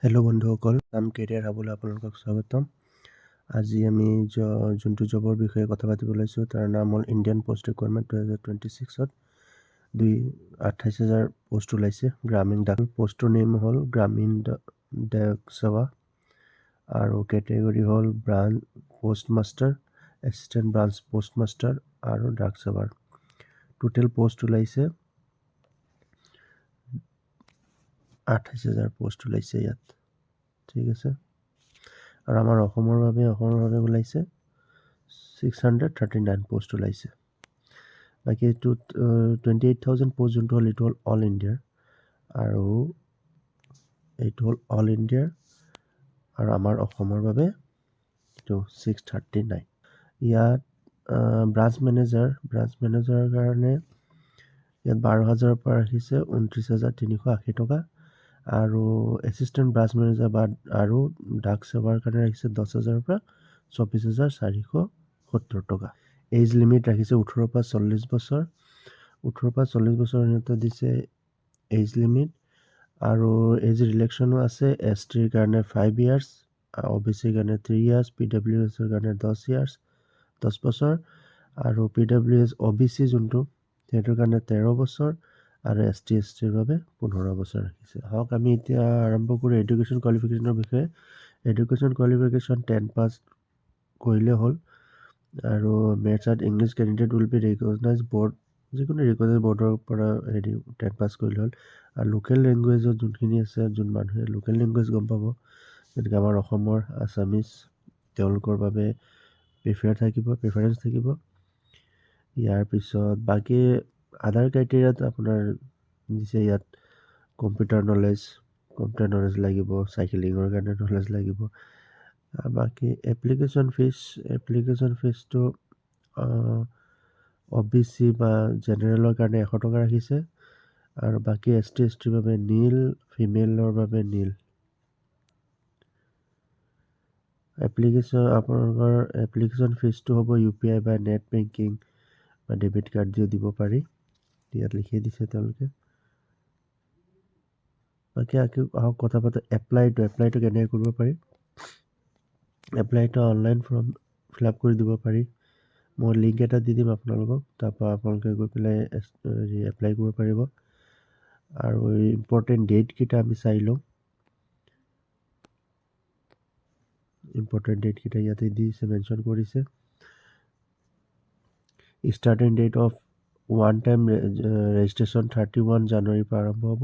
Hello' বন্ধুসকল, নাম career হাবলৈ আপোনালোকক স্বাগতম। আজি আমি যোনটো জবৰ বিষয়ে কথা পাতিব লৈছোঁ তাৰ নাম হ'ল ইণ্ডিয়ান পোষ্ট ৰিকুৱাৰমেণ্ট 2026ত 28,000 পোষ্ট ওলাইছে। গ্ৰামীণ ডাক পোষ্টৰ নেম হ'ল গ্ৰামীণ ডাক সেৱা আৰু কেটেগৰী হ'ল branch post master, assistant branch post master আৰু ডাক সেৱাৰ। টোটেল পোষ্ট ওলাইছে 28,000 পোষ্ট ওলাইছে ইয়াত। ঠিক আছে, আৰু আমাৰ অসমৰ বাবে ওলাইছে 639 পোষ্ট ওলাইছে। বাকী এইটো 28,000 পোষ্ট যোনটো হ'ল এইটো হ'ল অল ইণ্ডিয়াৰ, আৰু এইটো হ'ল অল ইণ্ডিয়াৰ, আৰু আমাৰ অসমৰ বাবে এইটো 639। ইয়াত ব্ৰাঞ্চ মেনেজাৰৰ কাৰণে ইয়াত 12,000ৰ পৰা ৰাখিছে 29,380 টকা, আৰু এছিষ্টেণ্ট ব্ৰাঞ্চ মেনেজাৰ আৰু ডাক সেৱাৰ কাৰণে ৰাখিছে 10,000ৰ পৰা 24,470 টকা। এজ লিমিট ৰাখিছে 18 পৰা 40 বছৰ। 18 পৰা 40 বছৰ সিহঁতে দিছে এজ লিমিট, আৰু এজ ৰিলেক্সনো আছে। STৰ কাৰণে 5 ইয়াৰ্ছ, OBCৰ কাৰণে 3 ইয়াৰ্ছ, PWSৰ কাৰণে 10 বছৰ, আৰু PWS OBC যোনটো সেইটোৰ কাৰণে 13 বছৰ, আৰু STৰ বাবে 15 বছৰ ৰাখিছে। হওক, আমি এতিয়া আৰম্ভ কৰোঁ এডুকেশ্যন কোৱালিফিকেশ্যনৰ বিষয়ে। এডুকেশ্যন কোৱালিফিকেশ্যন 10 পাছ কৰিলে হ'ল, আৰু maths and English candidate will be recognise board, যিকোনো ৰিকগনাইজ বৰ্ডৰ পৰা 10 পাছ কৰিলে হ'ল। আৰু লোকেল লেংগুৱেজত যোনখিনি আছে, যোন মানুহে লোকেল লেংগুৱেজ গম পাব, যেনেকৈ আমাৰ অসমৰ আছামিজ, তেওঁলোকৰ বাবে প্ৰিফাৰেঞ্চ থাকিব। ইয়াৰ পিছত বাকী আদাৰ ক্ৰাইটেৰিয়াত আপোনাৰ দিছে ইয়াত কম্পিউটাৰ নলেজ লাগিব, চাইকেলিঙৰ কাৰণে নলেজ লাগিব। বাকী এপ্লিকেশ্যন ফিজটো OBC বা জেনেৰেলৰ কাৰণে 100 টকা ৰাখিছে, আৰু বাকী STৰ বাবে নীল, ফিমেলৰ বাবে নীল। আপোনালোকৰ এপ্লিকেশ্যন ফিজটো হ'ব UPI বা নেট বেংকিং বা ডেবিট কাৰ্ড দিও দিব পাৰি, ইয়াত লিখি দিছে তেওঁলোকে। বাকী আহক কথা পাতো এপ্লাইটো কেনেকৈ কৰিব পাৰি। এপ্লাইটো অনলাইন ফৰ্ম ফিল আপ কৰি দিব পাৰি। মই লিংক এটা দি দিম আপোনালোকক, তাৰপৰা আপোনালোকে গৈ পেলাই এপ্লাই কৰিব পাৰিব। আৰু ইম্পৰ্টেণ্ট ডেটকেইটা আমি চাই লওঁ। ইম্পৰ্টেণ্ট ডেটকেইটা ইয়াতে দিছে, মেনশ্যন কৰিছে। Starting date of one time registration 31 জানুৱাৰীৰ পৰা আৰম্ভ হ'ব।